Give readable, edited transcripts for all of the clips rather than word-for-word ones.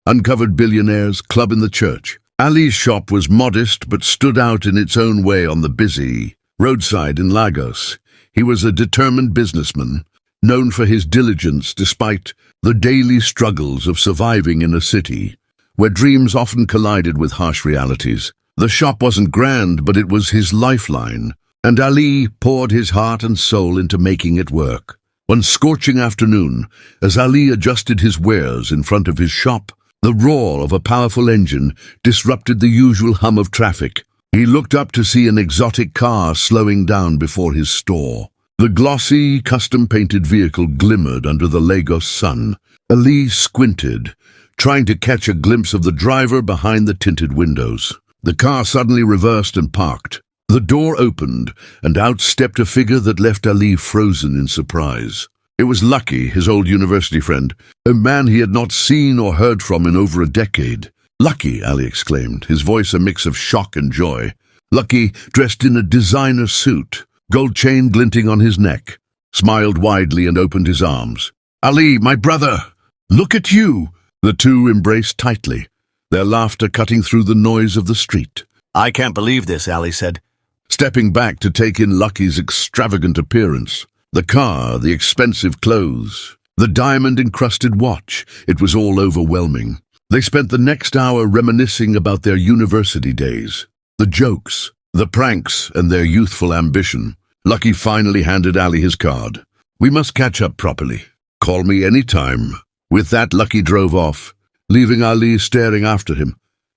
uncovered billionaires, club in the church. Ali's shop was modest but stood out in its own way on the busy roadside in Lagos. He was a determined businessman, known for his diligence despite the daily struggles of surviving in a city where dreams often collided with harsh realities. The shop wasn't grand, but it was his lifeline, and Ali poured his heart and soul into making it work. One scorching afternoon, as Ali adjusted his wares in front of his shop, the roar of a powerful engine disrupted the usual hum of traffic. He looked up to see an exotic car slowing down before his store. The glossy, custom-painted vehicle glimmered under the Lagos sun. Ali squinted, trying to catch a glimpse of the driver behind the tinted windows. The car suddenly reversed and parked. The door opened, and out stepped a figure that left Ali frozen in surprise. It was Lucky, his old university friend, a man he had not seen or heard from in over a decade. "Lucky," Ali exclaimed, his voice a mix of shock and joy. Lucky, dressed in a designer suit, gold chain glinting on his neck, smiled widely and opened his arms. "Ali, my brother! Look at you!" The two embraced tightly, their laughter cutting through the noise of the street. "I can't believe this," Ali said, stepping back to take in Lucky's extravagant appearance. The car, the expensive clothes, the diamond-encrusted watch, it was all overwhelming. They spent the next hour reminiscing about their university days, the jokes, the pranks, and their youthful ambition. Lucky finally handed Ali his card. "We must catch up properly. Call me any time." With that, Lucky drove off, leaving Ali staring after him,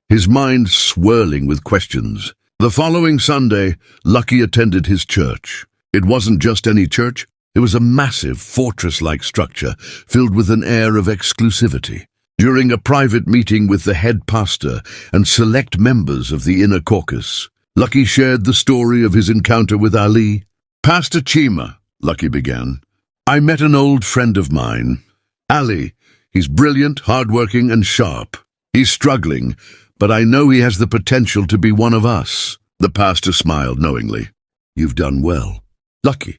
his mind swirling with questions. The following Sunday, Lucky attended his church. It wasn't just any church, it was a massive, fortress-like structure filled with an air of exclusivity. During a private meeting with the head pastor and select members of the inner caucus, Lucky shared the story of his encounter with Ali. "Pastor Chima," Lucky began, "I met an old friend of mine, Ali. He's brilliant, hardworking, and sharp. He's struggling, but I know he has the potential to be one of us." The pastor smiled knowingly. "You've done well, Lucky.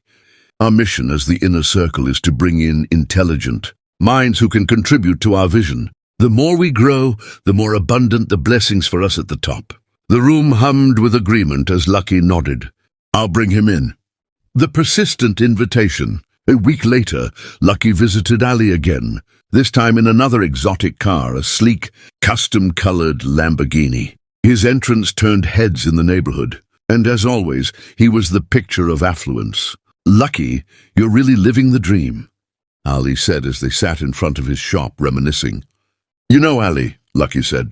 Our mission as the inner circle is to bring in intelligent minds who can contribute to our vision. The more we grow, the more abundant the blessings for us at the top." The room hummed with agreement as Lucky nodded. "I'll bring him in." The persistent invitation. A week later, Lucky visited Ali again, this time in another exotic car, a sleek, custom-colored Lamborghini. His entrance turned heads in the neighborhood, and as always, he was the picture of affluence. "Lucky, you're really living the dream," Ali said as they sat in front of his shop reminiscing. "You know, Ali," Lucky said,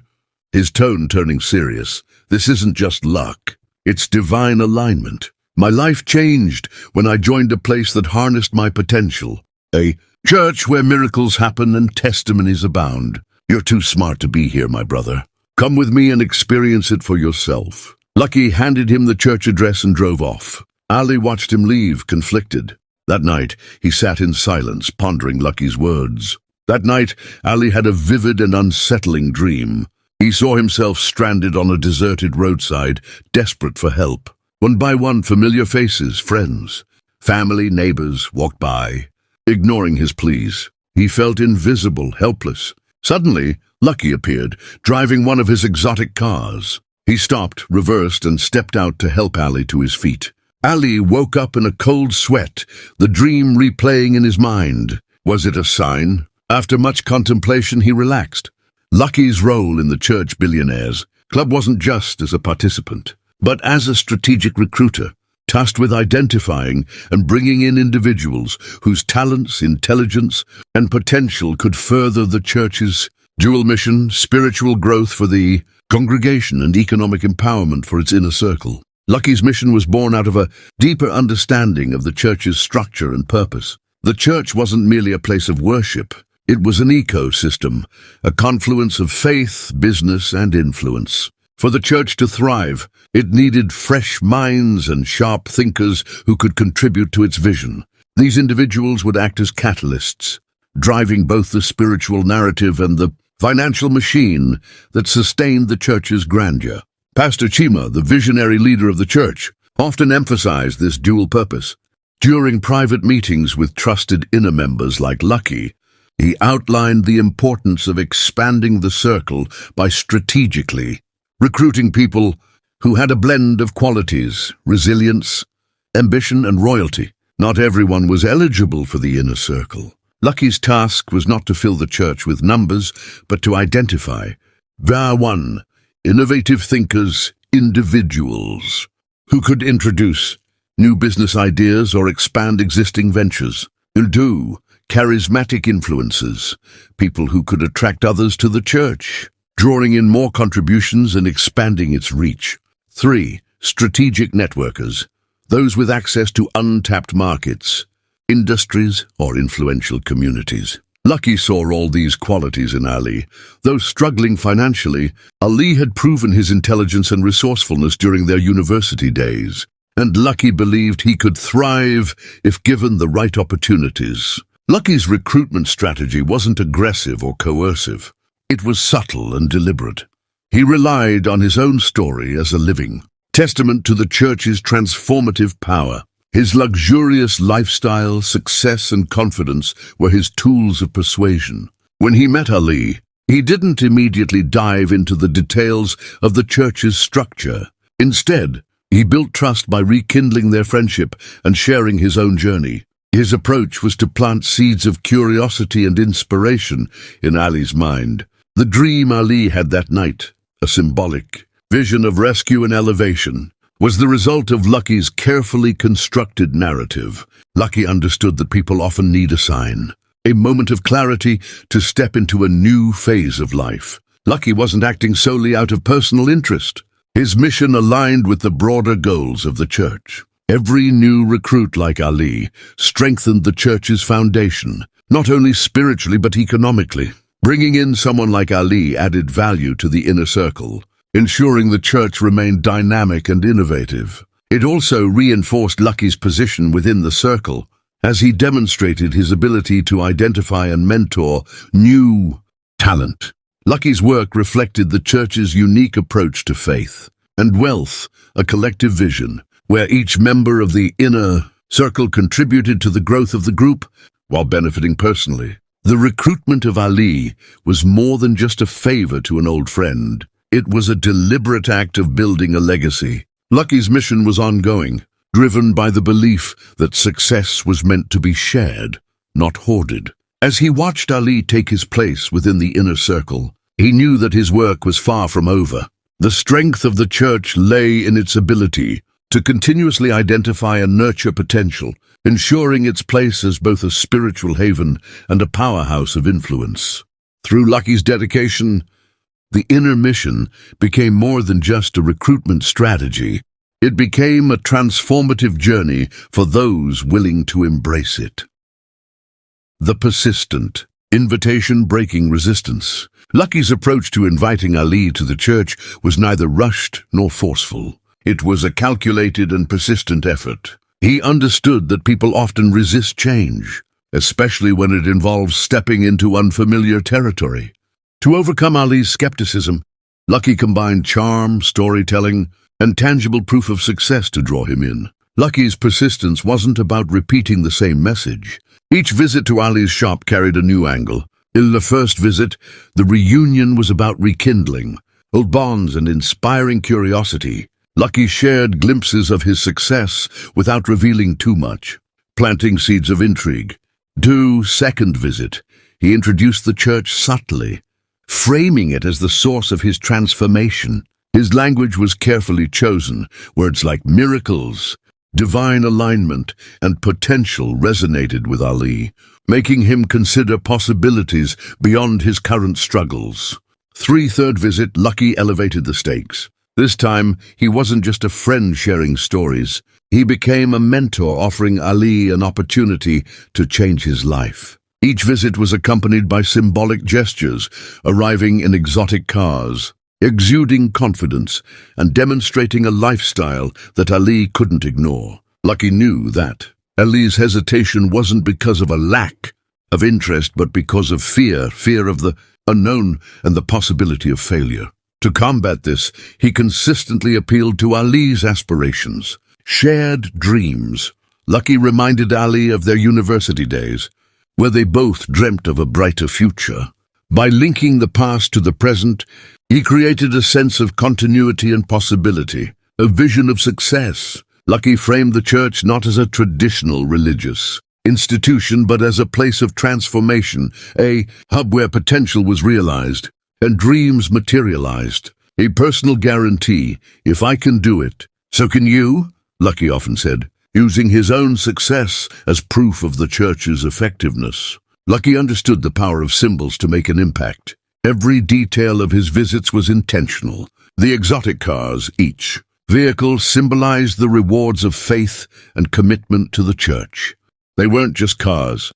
his tone turning serious, "this isn't just luck, it's divine alignment. My life changed when I joined a place that harnessed my potential, a church where miracles happen and testimonies abound. You're too smart to be here, my brother. Come with me and experience it for yourself." Lucky handed him the church address and drove off. Ali watched him leave, conflicted. That night, he sat in silence, pondering Lucky's words. That night, Ali had a vivid and unsettling dream. He saw himself stranded on a deserted roadside, desperate for help. One by one, familiar faces, friends, family, neighbors walked by, ignoring his pleas. He felt invisible, helpless. Suddenly, Lucky appeared, driving one of his exotic cars. He stopped, reversed, and stepped out to help Ali to his feet. Ali woke up in a cold sweat, the dream replaying in his mind. Was it a sign? After much contemplation, he relaxed. Lucky's role in the church billionaires club wasn't just as a participant, but as a strategic recruiter, tasked with identifying and bringing in individuals whose talents, intelligence, and potential could further the church's dual mission, spiritual growth for the congregation and economic empowerment for its inner circle. Lucky's mission was born out of a deeper understanding of the church's structure and purpose. The church wasn't merely a place of worship. It was an ecosystem, a confluence of faith, business, and influence. For the church to thrive, it needed fresh minds and sharp thinkers who could contribute to its vision. These individuals would act as catalysts, driving both the spiritual narrative and the financial machine that sustained the church's grandeur. Pastor Chima, the visionary leader of the church, often emphasized this dual purpose. During private meetings with trusted inner members like Lucky, He outlined the importance of expanding the circle by strategically recruiting people who had a blend of qualities, resilience, ambition, and royalty. Not everyone was eligible for the inner circle. Lucky's task was not to fill the church with numbers, but to identify, one, innovative thinkers, individuals, who could introduce new business ideas or expand existing ventures. And two, charismatic influencers, people who could attract others to the church, drawing in more contributions and expanding its reach. 3. Strategic networkers, those with access to untapped markets, industries, or influential communities. Lucky saw all these qualities in Ali. Though struggling financially, Ali had proven his intelligence and resourcefulness during their university days, and Lucky believed he could thrive if given the right opportunities. Lucky's recruitment strategy wasn't aggressive or coercive. It was subtle and deliberate. He relied on his own story as a living testament to the church's transformative power. His luxurious lifestyle, success, and confidence were his tools of persuasion. When he met Ali, he didn't immediately dive into the details of the church's structure. Instead, he built trust by rekindling their friendship and sharing his own journey. His approach was to plant seeds of curiosity and inspiration in Ali's mind. The dream Ali had that night, a symbolic vision of rescue and elevation, was the result of Lucky's carefully constructed narrative. Lucky understood that people often need a sign, a moment of clarity to step into a new phase of life. Lucky wasn't acting solely out of personal interest. His mission aligned with the broader goals of the church. Every new recruit like Ali strengthened the church's foundation, not only spiritually but economically. Bringing in someone like Ali added value to the inner circle, ensuring the church remained dynamic and innovative. It also reinforced Lucky's position within the circle, as he demonstrated his ability to identify and mentor new talent. Lucky's work reflected the church's unique approach to faith and wealth, a collective vision, where each member of the inner circle contributed to the growth of the group while benefiting personally. The recruitment of Ali was more than just a favor to an old friend. It was a deliberate act of building a legacy. Lucky's mission was ongoing, driven by the belief that success was meant to be shared, not hoarded. As he watched Ali take his place within the inner circle, he knew that his work was far from over. The strength of the church lay in its ability to continuously identify and nurture potential, ensuring its place as both a spiritual haven and a powerhouse of influence. Through Lucky's dedication, the inner mission became more than just a recruitment strategy. It became a transformative journey for those willing to embrace it. The persistent, invitation-breaking resistance. Lucky's approach to inviting Ali to the church was neither rushed nor forceful. It was a calculated and persistent effort. He understood that people often resist change, especially when it involves stepping into unfamiliar territory. To overcome Ali's skepticism, Lucky combined charm, storytelling, and tangible proof of success to draw him in. Lucky's persistence wasn't about repeating the same message. Each visit to Ali's shop carried a new angle. In the first visit, the reunion was about rekindling old bonds and inspiring curiosity. Lucky shared glimpses of his success without revealing too much, planting seeds of intrigue. Second visit, he introduced the church subtly, framing it as the source of his transformation. His language was carefully chosen. Words like miracles, divine alignment, and potential resonated with Ali, making him consider possibilities beyond his current struggles. Third visit, Lucky elevated the stakes. This time, he wasn't just a friend sharing stories. He became a mentor, offering Ali an opportunity to change his life. Each visit was accompanied by symbolic gestures, arriving in exotic cars, exuding confidence and demonstrating a lifestyle that Ali couldn't ignore. Lucky knew that Ali's hesitation wasn't because of a lack of interest, but because of fear of the unknown and the possibility of failure. To combat this, he consistently appealed to Ali's aspirations, shared dreams. Lucky reminded Ali of their university days, where they both dreamt of a brighter future. By linking the past to the present, he created a sense of continuity and possibility, a vision of success. Lucky framed the church not as a traditional religious institution, but as a place of transformation, a hub where potential was realized and dreams materialized. A personal guarantee: if I can do it, so can you, Lucky often said, using his own success as proof of the church's effectiveness. Lucky understood the power of symbols to make an impact. Every detail of his visits was intentional. The exotic cars, each vehicle, symbolized the rewards of faith and commitment to the church. They weren't just cars.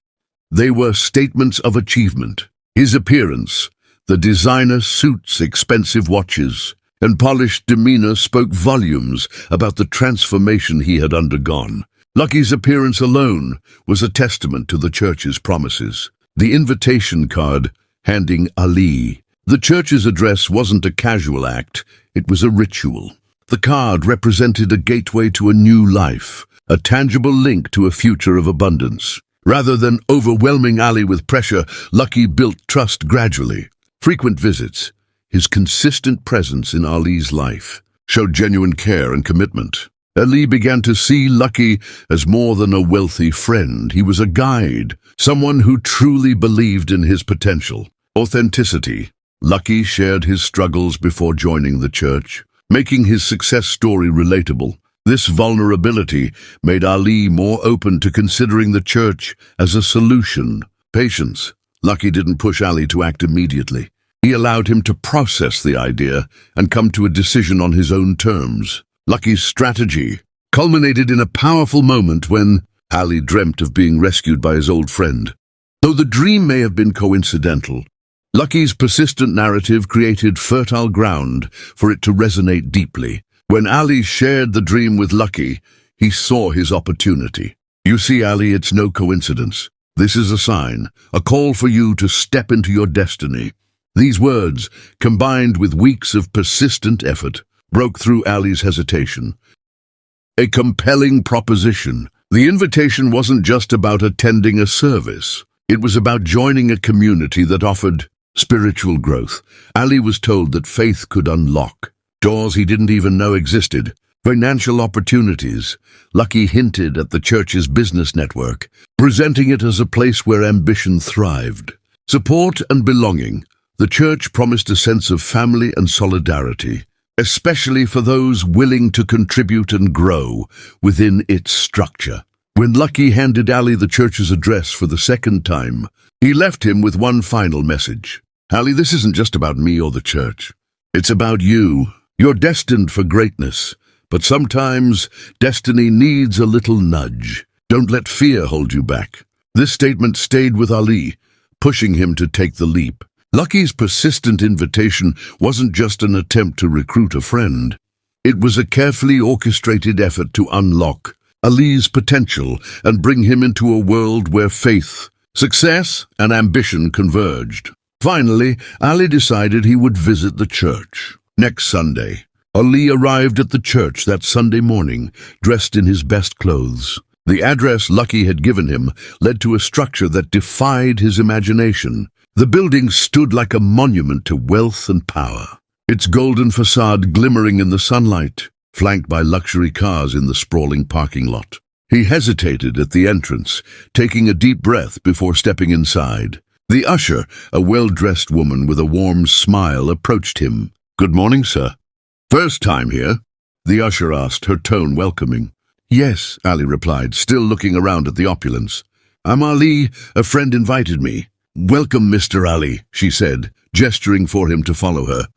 They were statements of achievement. His appearance, the designer suits, expensive watches, and polished demeanor spoke volumes about the transformation he had undergone. Lucky's appearance alone was a testament to the church's promises. The invitation card handing Ali the church's address wasn't a casual act, it was a ritual. The card represented a gateway to a new life, a tangible link to a future of abundance. Rather than overwhelming Ali with pressure, Lucky built trust gradually. Frequent visits, his consistent presence in Ali's life, showed genuine care and commitment. Ali began to see Lucky as more than a wealthy friend. He was a guide, someone who truly believed in his potential. Authenticity. Lucky shared his struggles before joining the church, making his success story relatable. This vulnerability made Ali more open to considering the church as a solution. Patience. Lucky didn't push Ali to act immediately. He allowed him to process the idea and come to a decision on his own terms. Lucky's strategy culminated in a powerful moment when Ali dreamt of being rescued by his old friend. Though the dream may have been coincidental, Lucky's persistent narrative created fertile ground for it to resonate deeply. When Ali shared the dream with Lucky, he saw his opportunity. You see, Ali, it's no coincidence. This is a sign, a call for you to step into your destiny. These words, combined with weeks of persistent effort, broke through Ali's hesitation. A compelling proposition. The invitation wasn't just about attending a service. It was about joining a community that offered spiritual growth. Ali was told that faith could unlock doors he didn't even know existed. Financial opportunities. Lucky hinted at the church's business network, presenting it as a place where ambition thrived. Support and belonging. The church promised a sense of family and solidarity, especially for those willing to contribute and grow within its structure. When Lucky handed Ali the church's address for the second time, he left him with one final message. Ali, this isn't just about me or the church. It's about you. You're destined for greatness, but sometimes destiny needs a little nudge. Don't let fear hold you back. This statement stayed with Ali, pushing him to take the leap. Lucky's persistent invitation wasn't just an attempt to recruit a friend. It was a carefully orchestrated effort to unlock Ali's potential and bring him into a world where faith, success, and ambition converged. Finally, Ali decided he would visit the church. Next Sunday, Ali arrived at the church that Sunday morning, dressed in his best clothes. The address Lucky had given him led to a structure that defied his imagination. The building stood like a monument to wealth and power, its golden facade glimmering in the sunlight, flanked by luxury cars in the sprawling parking lot. He hesitated at the entrance, taking a deep breath before stepping inside. The usher, a well-dressed woman with a warm smile, approached him. "Good morning, sir." "First time here?" the usher asked, her tone welcoming. "Yes," Ali replied, still looking around at the opulence. "I'm Ali. A friend invited me." "Welcome, Mr. Ali," she said, gesturing for him to follow her.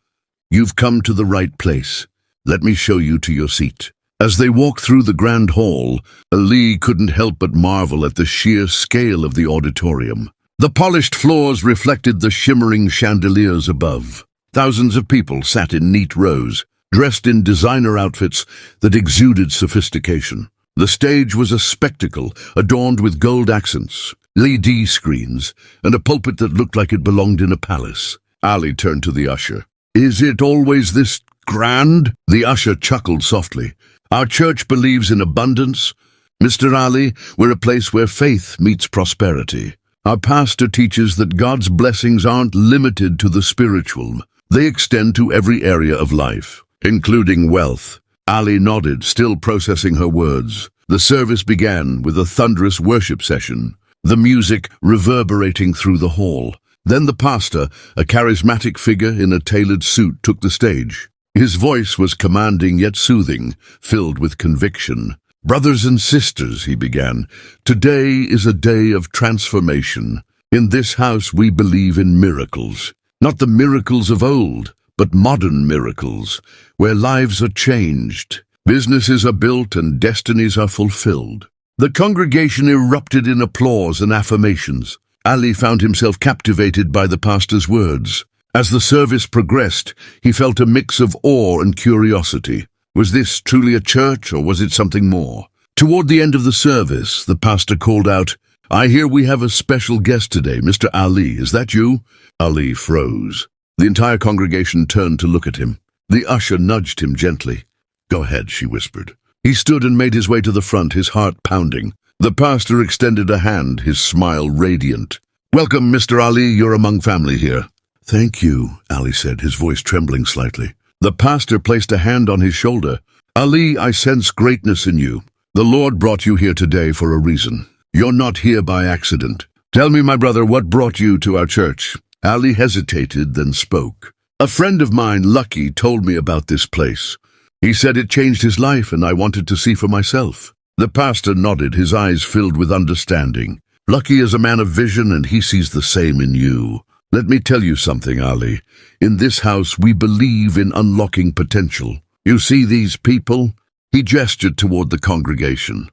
"You've come to the right place. Let me show you to your seat." As they walked through the grand hall, Ali couldn't help but marvel at the sheer scale of the auditorium. The polished floors reflected the shimmering chandeliers above. Thousands of people sat in neat rows, dressed in designer outfits that exuded sophistication. The stage was a spectacle, adorned with gold accents, LED screens, and a pulpit that looked like it belonged in a palace. Ali turned to the usher. "Is it always this grand?" The usher chuckled softly. "Our church believes in abundance. Mr. Ali, we're a place where faith meets prosperity. Our pastor teaches that God's blessings aren't limited to the spiritual. They extend to every area of life, including wealth. Ali nodded, still processing her words. The service began with a thunderous worship session, the music reverberating through the hall. Then the pastor, a charismatic figure in a tailored suit, took the stage. His voice was commanding yet soothing, filled with conviction. "Brothers and sisters," he began, "today is a day of transformation. In this house we believe in miracles. Not the miracles of old, but modern miracles, where lives are changed, businesses are built, and destinies are fulfilled." The congregation erupted in applause and affirmations. Ali found himself captivated by the pastor's words. As the service progressed, he felt a mix of awe and curiosity. Was this truly a church, or was it something more? Toward the end of the service, the pastor called out, "I hear we have a special guest today, Mr. Ali. Is that you?" Ali froze. The entire congregation turned to look at him. The usher nudged him gently. "Go ahead," she whispered. He stood and made his way to the front, his heart pounding. The pastor extended a hand, his smile radiant. "Welcome, Mr. Ali. You're among family here." "Thank you," Ali said, his voice trembling slightly. The pastor placed a hand on his shoulder. "Ali, I sense greatness in you. The Lord brought you here today for a reason. You're not here by accident. Tell me, my brother, what brought you to our church?" Ali hesitated, then spoke. "A friend of mine, Lucky, told me about this place. He said it changed his life, and I wanted to see for myself." The pastor nodded, his eyes filled with understanding. "Lucky is a man of vision, and he sees the same in you. Let me tell you something, Ali. In this house, we believe in unlocking potential. You see these people?" He gestured toward the congregation.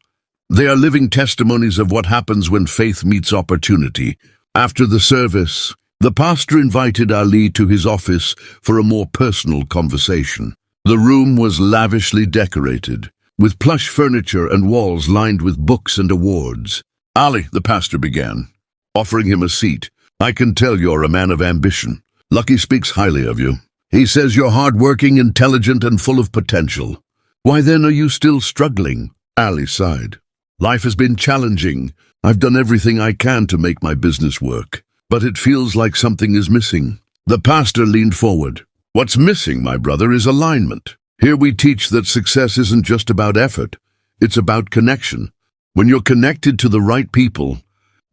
"They are living testimonies of what happens when faith meets opportunity." After the service, the pastor invited Ali to his office for a more personal conversation. The room was lavishly decorated, with plush furniture and walls lined with books and awards. "Ali," the pastor began, offering him a seat, "I can tell you're a man of ambition. Lucky speaks highly of you. He says you're hardworking, intelligent, and full of potential. Why then are you still struggling?" Ali sighed. "Life has been challenging. I've done everything I can to make my business work, but it feels like something is missing." The pastor leaned forward. "What's missing, my brother, is alignment. Here we teach that success isn't just about effort. It's about connection. When you're connected to the right people,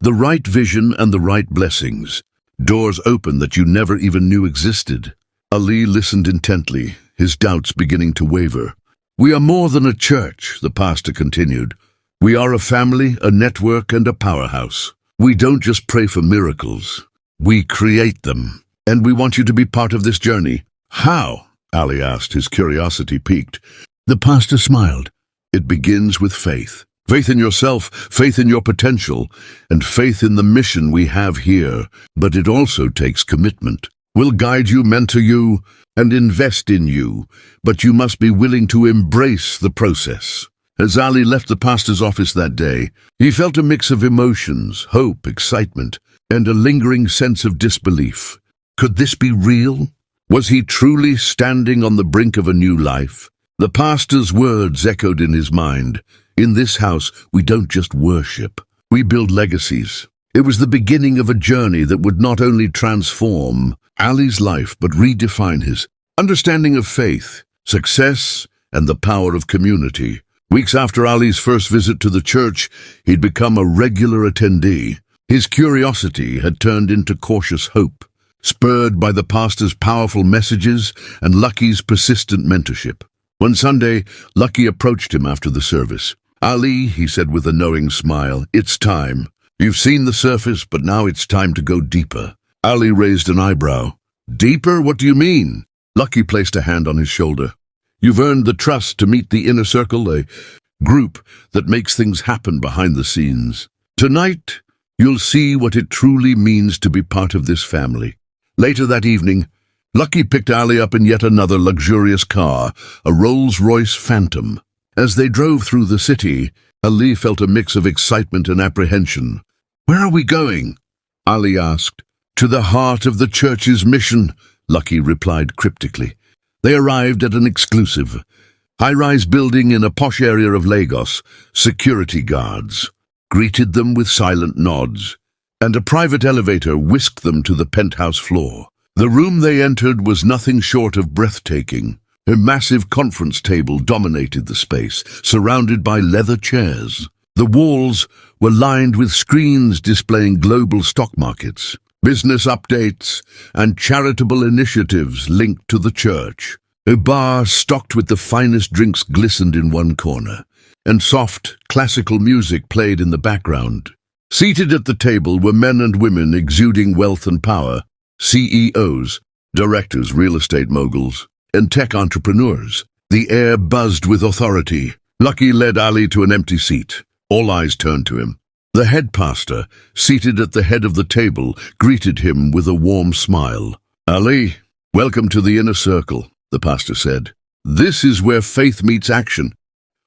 the right vision, and the right blessings, doors open that you never even knew existed." Ali listened intently, his doubts beginning to waver. "We are more than a church," the pastor continued. "We are a family, a network, and a powerhouse. We don't just pray for miracles. We create them. And we want you to be part of this journey." "How?" Ali asked, his curiosity piqued. The pastor smiled. "It begins with faith. Faith in yourself, faith in your potential, and faith in the mission we have here. But it also takes commitment. We'll guide you, mentor you, and invest in you, but you must be willing to embrace the process." As Ali left the pastor's office that day, he felt a mix of emotions, hope, excitement, and a lingering sense of disbelief. Could this be real? Was he truly standing on the brink of a new life? The pastor's words echoed in his mind. "In this house, we don't just worship. We build legacies." It was the beginning of a journey that would not only transform Ali's life, but redefine his understanding of faith, success, and the power of community. Weeks after Ali's first visit to the church, he'd become a regular attendee. His curiosity had turned into cautious hope, spurred by the pastor's powerful messages and Lucky's persistent mentorship. One Sunday, Lucky approached him after the service. "Ali," he said with a knowing smile, "it's time. You've seen the surface, but now it's time to go deeper." Ali raised an eyebrow. "Deeper? What do you mean?" Lucky placed a hand on his shoulder. "You've earned the trust to meet the inner circle, a group that makes things happen behind the scenes. Tonight, you'll see what it truly means to be part of this family." Later that evening, Lucky picked Ali up in yet another luxurious car, a Rolls-Royce Phantom. As they drove through the city, Ali felt a mix of excitement and apprehension. "Where are we going?" Ali asked. "To the heart of the church's mission," Lucky replied cryptically. They arrived at an exclusive, high-rise building in a posh area of Lagos. Security guards greeted them with silent nods. and a private elevator whisked them to the penthouse floor. The room they entered was nothing short of breathtaking. A massive conference table dominated the space, surrounded by leather chairs. The walls were lined with screens displaying global stock markets, business updates, and charitable initiatives linked to the church. A bar stocked with the finest drinks glistened in one corner, and soft, classical music played in the background. Seated at the table were men and women exuding wealth and power, CEOs, directors, real estate moguls, and tech entrepreneurs. The air buzzed with authority. Lucky led Ali to an empty seat. All eyes turned to him. The head pastor, seated at the head of the table, greeted him with a warm smile. "Ali, welcome to the inner circle," the pastor said. "This is where faith meets action,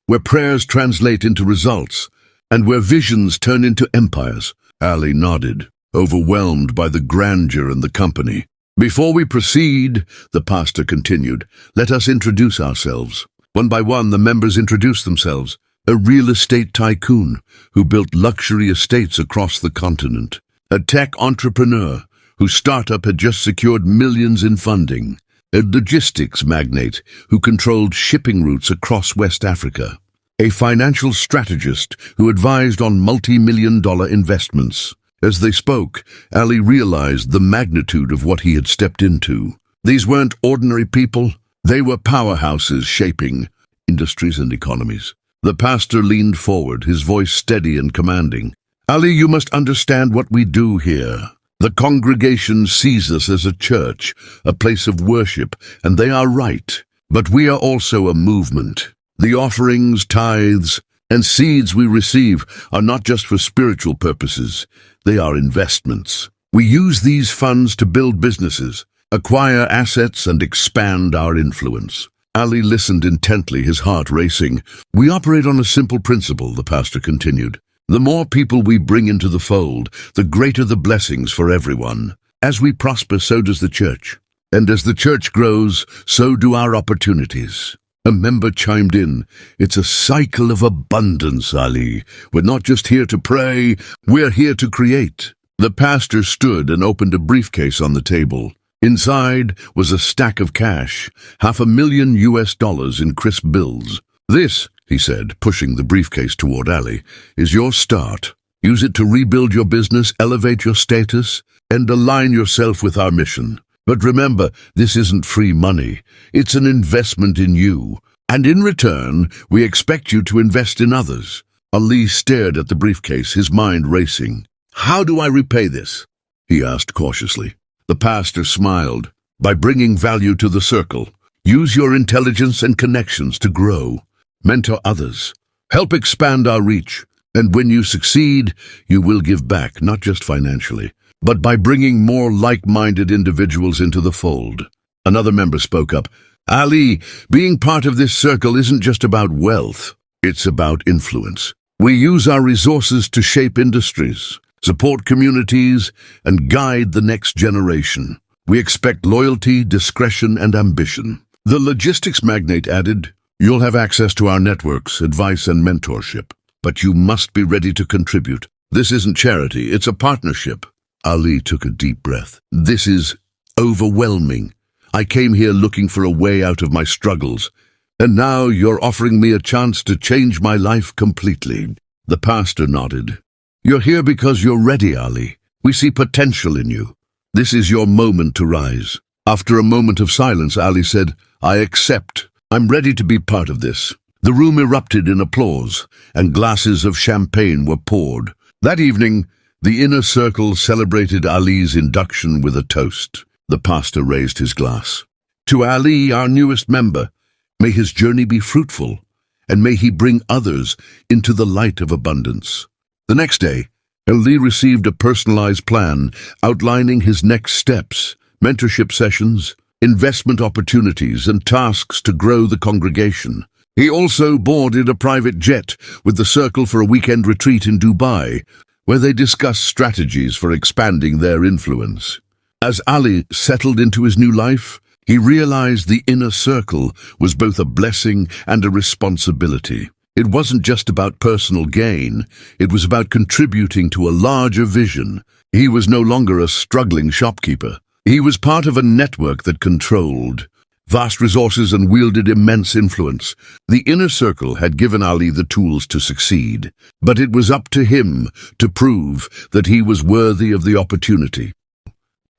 where prayers translate into results, and where visions turn into empires." Ali nodded, overwhelmed by the grandeur and the company. "Before we proceed," the pastor continued, "let us introduce ourselves." One by one, the members introduced themselves. A real estate tycoon who built luxury estates across the continent. A tech entrepreneur whose startup had just secured millions in funding. A logistics magnate who controlled shipping routes across West Africa. A financial strategist who advised on multi-million-dollar investments. As they spoke, Ali realized the magnitude of what he had stepped into. These weren't ordinary people. They were powerhouses shaping industries and economies. The pastor leaned forward, his voice steady and commanding. "Ali, you must understand what we do here. The congregation sees us as a church, a place of worship, and they are right. But we are also a movement. The offerings, tithes, and seeds we receive are not just for spiritual purposes. They are investments. We use these funds to build businesses, acquire assets, and expand our influence." Ali listened intently, his heart racing. "We operate on a simple principle," the pastor continued. "The more people we bring into the fold, the greater the blessings for everyone. As we prosper, so does the church. And as the church grows, so do our opportunities." A member chimed in. "It's a cycle of abundance, Ali. We're not just here to pray, we're here to create." The pastor stood and opened a briefcase on the table. Inside was a stack of cash, $500,000 in crisp bills. "This," he said, pushing the briefcase toward Ali, "is your start. Use it to rebuild your business, elevate your status, and align yourself with our mission. But remember, this isn't free money. It's an investment in you. And in return, we expect you to invest in others." Ali stared at the briefcase, his mind racing. "How do I repay this?" he asked cautiously. The pastor smiled. "By bringing value to the circle. Use your intelligence and connections to grow. Mentor others. Help expand our reach. And when you succeed, you will give back, not just financially, but by bringing more like-minded individuals into the fold." Another member spoke up. "Ali, being part of this circle isn't just about wealth. It's about influence. We use our resources to shape industries, support communities, and guide the next generation. We expect loyalty, discretion, and ambition." The logistics magnate added, "You'll have access to our networks, advice, and mentorship. But you must be ready to contribute. This isn't charity, it's a partnership." Ali took a deep breath. "This is overwhelming. I came here looking for a way out of my struggles, and now you're offering me a chance to change my life completely." The pastor nodded. "You're here because you're ready, Ali. We see potential in you. This is your moment to rise." After a moment of silence, Ali said, "I accept. I'm ready to be part of this." The room erupted in applause, and glasses of champagne were poured. That evening, the inner circle celebrated Ali's induction with a toast. The pastor raised his glass. "To Ali, our newest member, may his journey be fruitful, and may he bring others into the light of abundance." The next day, Ali received a personalized plan outlining his next steps, mentorship sessions, investment opportunities, and tasks to grow the congregation. He also boarded a private jet with the circle for a weekend retreat in Dubai, where they discussed strategies for expanding their influence. As Ali settled into his new life, he realized the inner circle was both a blessing and a responsibility. It wasn't just about personal gain, it was about contributing to a larger vision, He was no longer a struggling shopkeeper. He was part of a network that controlled vast resources and wielded immense influence. The inner circle had given Ali the tools to succeed, but it was up to him to prove that he was worthy of the opportunity.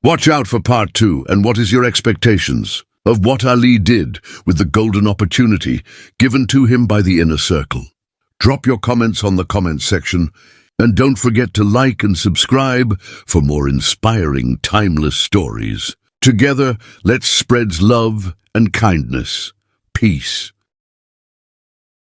Watch out for part 2, and what is your expectations of what Ali did with the golden opportunity given to him by the inner circle? Drop your comments on the comments section, and don't forget to like and subscribe for more inspiring, timeless stories. Together, let's spread love and kindness. Peace.